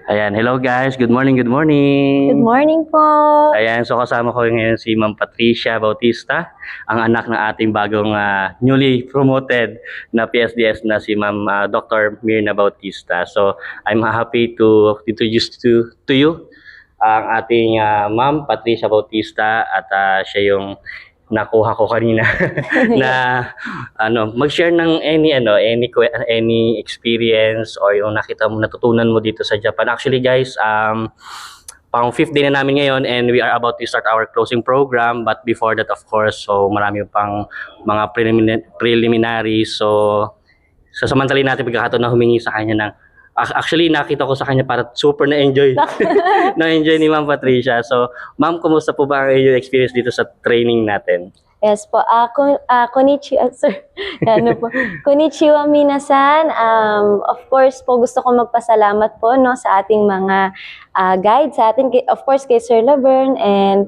Ayan, hello guys. Good morning, good morning. Good morning po. Ayan, so kasama ko ngayon si Ma'am Patricia Bautista, ang anak ng ating bagong newly promoted na PSDS na si Ma'am Dr. Mirna Bautista. So, I'm happy to introduce to you ang ating Ma'am Patricia Bautista at siya yung nakuha ko kanina na mag-share ng any experience or yung natutunan mo dito sa Japan. Actually guys, pang 5th day na namin ngayon and we are about to start our closing program, but before that of course, so marami pang mga preliminary. So sasamantalin natin pagkakataon na humingi sa kanya ng actually nakita ko sa kanya para super na-enjoy na-enjoy ni Ma'am Patricia. So ma'am, kumusta po ba ang iyong experience dito sa training natin? Yes po. Konnichiwa, sir. Ano po? Konnichiwa minasan. Of course po, gusto ko magpasalamat po no, sa ating mga guides, sa ating, of course, kay Sir Laverne and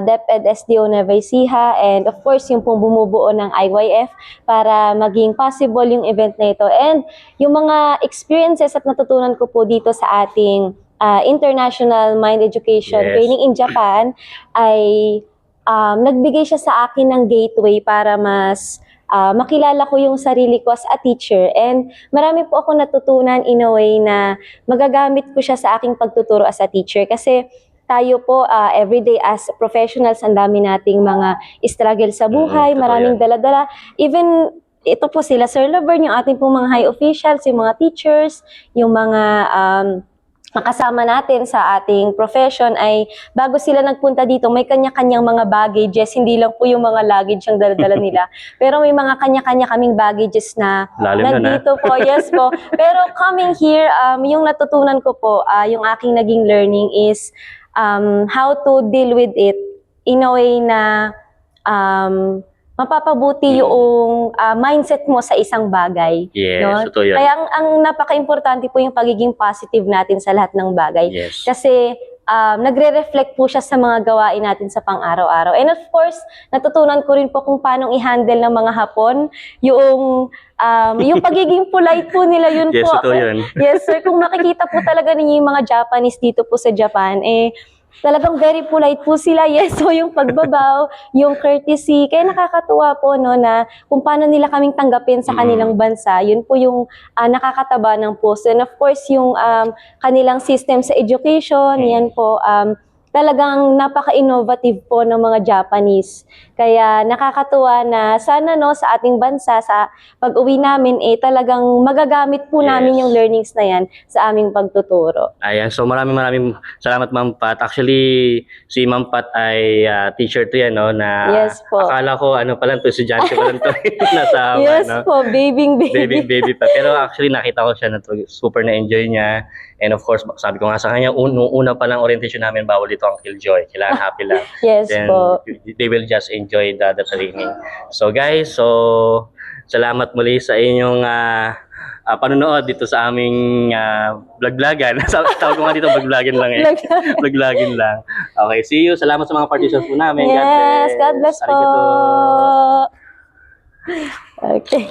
DepEd SDO Nueva Ecija, and of course, yung pong bumubuo ng IYF para maging possible yung event na ito. And yung mga experiences at natutunan ko po dito sa ating International Mind Education Training in Japan ay nagbigay siya sa akin ng gateway para mas makilala ko yung sarili ko as a teacher. And marami po ako natutunan in a way na magagamit ko siya sa aking pagtuturo as a teacher. Kasi tayo po everyday as professionals, ang dami nating mga struggle sa buhay, maraming dala-dala. Even ito po sila, Sir Laverne, yung ating po mga high officials, yung mga teachers, yung mga makasama natin sa ating profession ay bago sila nagpunta dito, may kanya-kanyang mga baggages, hindi lang po yung mga luggage ang dala-dala nila. Pero may mga kanya-kanya kaming baggages na nandito po. Yes po. Pero coming here, yung natutunan ko po, yung aking naging learning is how to deal with it in a way na mapapabuti yung mindset mo sa isang bagay. Yes, no? totoo yan. Kaya ang napaka-importante po yung pagiging positive natin sa lahat ng bagay. Yes. Kasi nagre-reflect po siya sa mga gawain natin sa pang-araw-araw. And of course, natutunan ko rin po kung paano i-handle ng mga Hapon yung pagiging polite po nila, yun yes, po. Totoo yun. Yes, sir. Kung makikita po talaga ninyo yung mga Japanese dito po sa Japan, talagang very polite po sila. Yes, so yung pagbabaw, yung courtesy, kaya nakakatuwa po no, na kung paano nila kaming tanggapin sa kanilang bansa, yun po yung nakakataba ng puso. And of course, yung kanilang system sa education, yan po, talagang napaka-innovative po ng mga Japanese. Kaya nakakatuwa na sana no, sa ating bansa, sa pag-uwi namin, talagang magagamit po namin yung learnings na yan sa aming pagtuturo. Ayan, so maraming salamat Ma'am Pat. Actually, si Ma'am Pat ay teacher to yan, no? Na yes po. Akala ko pa lang to, estudyante pa lang to. Nasa, yes po, baby. Baby pa. Pero actually, nakita ko siya na super na-enjoy niya. And of course, sabi ko nga sa kanya, una pa lang orientation namin, bawal dito ang killjoy. Kailangan happy lang. Yes then, po. They will just enjoy the training. So guys, salamat muli sa inyong panonood dito sa aming vlog-vlogan. Tawag ko nga dito, vlog-vlogin lang vlog-vlogin lang. Okay, see you. Salamat sa mga participants po namin. Yes, God bless po. Okay.